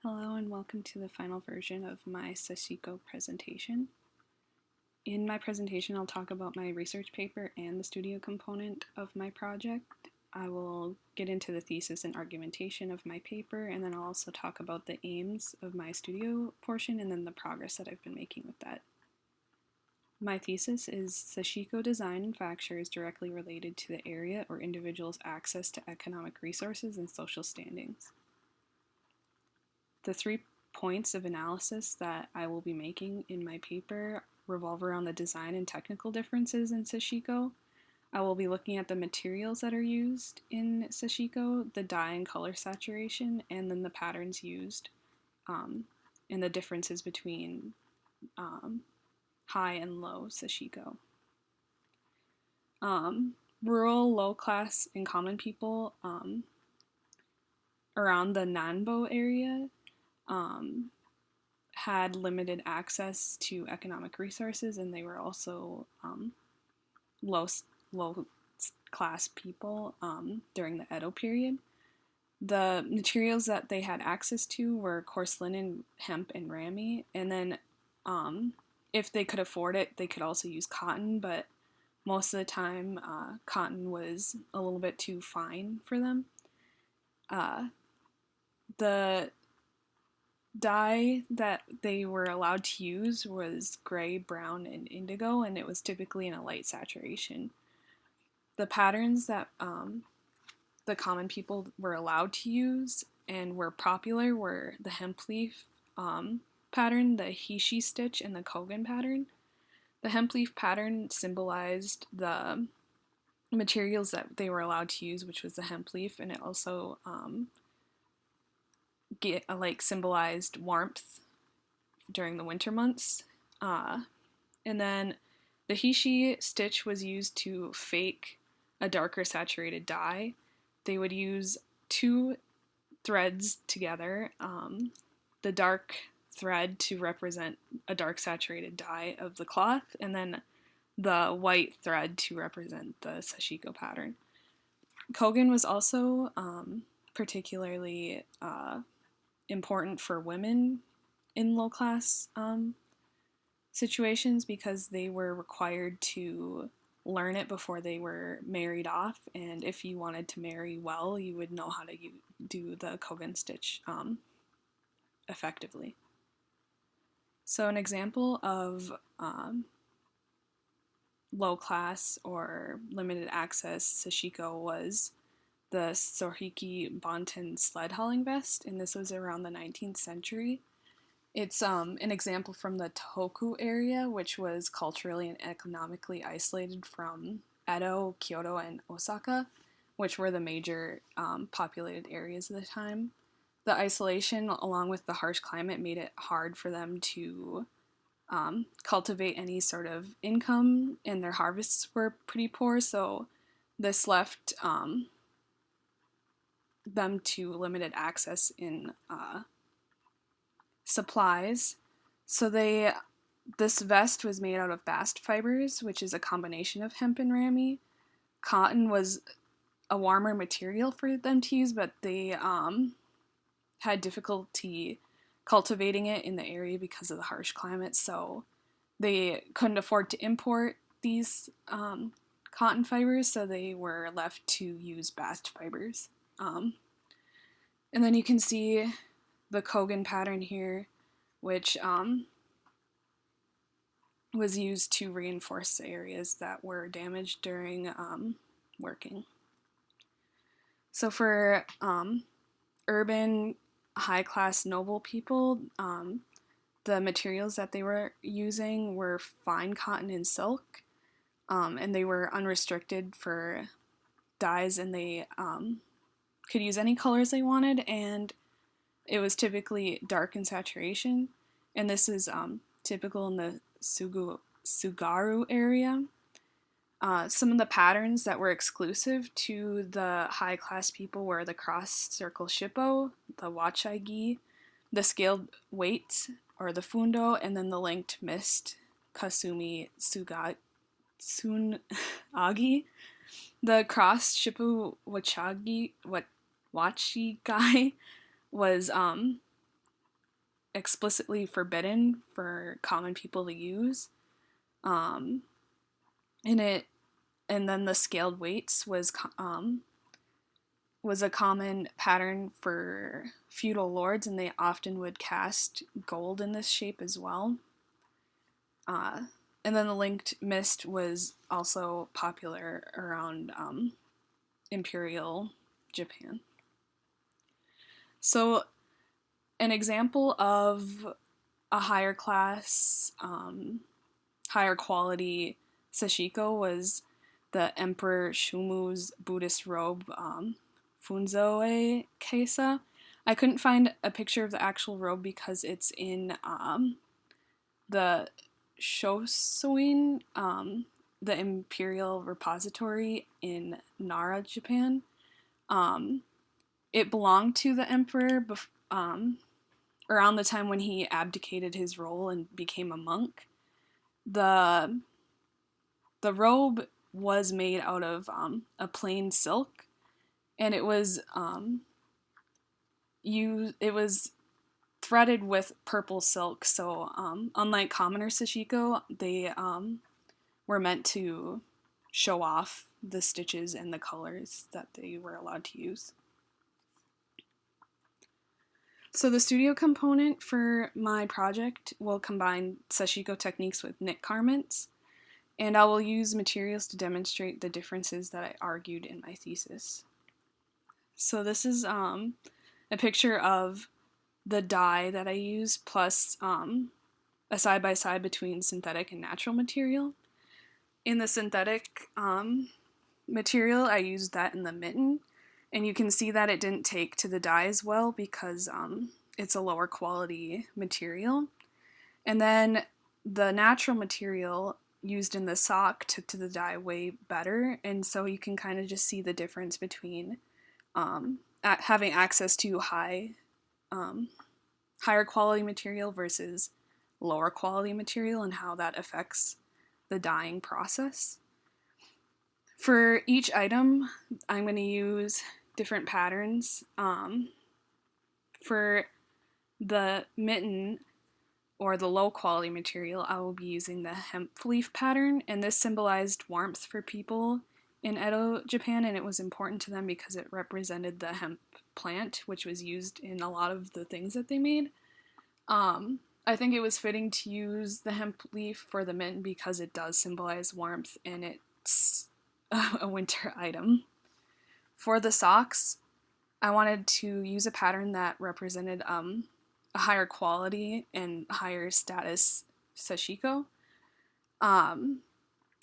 Hello and welcome to the final version of my Sashiko presentation. In my presentation, I'll talk about my research paper and the studio component of my project. I will get into the thesis and argumentation of my paper, and then I'll also talk about the aims of my studio portion and then the progress that I've been making with that. My thesis is Sashiko design and facture is directly related to the area or individual's access to economic resources and social standings. The 3 points of analysis that I will be making in my paper revolve around the design and technical differences in Sashiko. I will be looking at the materials that are used in Sashiko, the dye and color saturation, and then the patterns used, and the differences between high and low Sashiko. Rural, low class, and common people around the Nanbo area had limited access to economic resources, and they were also low class people during the Edo period. The materials that they had access to were coarse linen, hemp, and rami, and then if they could afford it, they could also use cotton, but most of the time cotton was a little bit too fine for them. The dye that they were allowed to use was gray, brown, and indigo, and it was typically in a light saturation. The patterns that the common people were allowed to use and were popular were the hemp leaf pattern, the hishi stitch, and the kogan pattern. The hemp leaf pattern symbolized the materials that they were allowed to use, which was the hemp leaf, and it also symbolized warmth during the winter months. And then the hishi stitch was used to fake a darker saturated dye. They would use 2 threads together, the dark thread to represent a dark saturated dye of the cloth, and then the white thread to represent the Sashiko pattern. Kogan was also particularly important for women in low class situations because they were required to learn it before they were married off, and if you wanted to marry well, you would know how to do the kogan stitch effectively. So an example of low class or limited access Sashiko was the Sohiki Bonten sled hauling vest, and this was around the 19th century. It's an example from the Tohoku area, which was culturally and economically isolated from Edo, Kyoto, and Osaka, which were the major populated areas of the time. The isolation, along with the harsh climate, made it hard for them to cultivate any sort of income, and their harvests were pretty poor, so this left them to limited access in supplies. So this vest was made out of bast fibers, which is a combination of hemp and rami. Cotton was a warmer material for them to use, but they had difficulty cultivating it in the area because of the harsh climate, so they couldn't afford to import these cotton fibers, so they were left to use bast fibers. And then you can see the kogan pattern here, which was used to reinforce the areas that were damaged during working. So for urban, high-class, noble people, the materials that they were using were fine cotton and silk, and they were unrestricted for dyes, and they could use any colors they wanted, and it was typically dark in saturation, and this is typical in the Tsugaru area. Some of the patterns that were exclusive to the high-class people were the cross-circle shippo, the wachagi, the scaled weight, or the fundo, and then the linked mist, kasumi tsunagi. The cross-shippo wachigai was explicitly forbidden for common people to use. Um, and it and then the scaled weights was a common pattern for feudal lords, and they often would cast gold in this shape as well. And then the linked mist was also popular around Imperial Japan. So, an example of a higher class, higher quality sashiko was the Emperor Shumu's Buddhist robe, Funzoe Keisa. I couldn't find a picture of the actual robe because it's in the Shosoin, the Imperial Repository in Nara, Japan. It belonged to the emperor around the time when he abdicated his role and became a monk. The robe was made out of a plain silk, and it was threaded with purple silk. So unlike commoner sashiko, they were meant to show off the stitches and the colors that they were allowed to use. So the studio component for my project will combine sashiko techniques with knit garments, and I will use materials to demonstrate the differences that I argued in my thesis. So this is a picture of the dye that I use plus a side-by-side between synthetic and natural material. In the synthetic material, I used that in the mitten, and you can see that it didn't take to the dye as well because it's a lower quality material. And then the natural material used in the sock took to the dye way better, and so you can kind of just see the difference between having access to higher quality material versus lower quality material and how that affects the dyeing process. For each item, I'm going to use different patterns. For the mitten, or the low quality material, I will be using the hemp leaf pattern, and this symbolized warmth for people in Edo, Japan, and it was important to them because it represented the hemp plant, which was used in a lot of the things that they made. I think it was fitting to use the hemp leaf for the mitten because it does symbolize warmth and it's a winter item. For the socks, I wanted to use a pattern that represented a higher quality and higher status sashiko.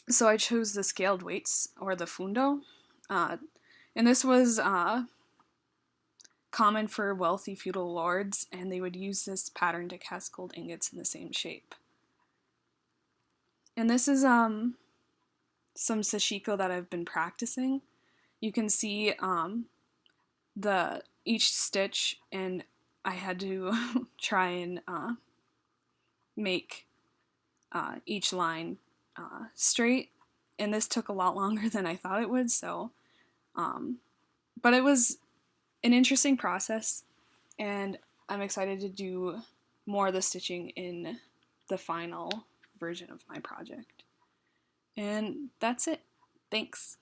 So I chose the scaled weights, or the fundo. And this was common for wealthy feudal lords, and they would use this pattern to cast gold ingots in the same shape. And this is some sashiko that I've been practicing. You can see each stitch, and I had to try and make each line straight, and this took a lot longer than I thought it would, so but it was an interesting process, and I'm excited to do more of the stitching in the final version of my project. And that's it. Thanks.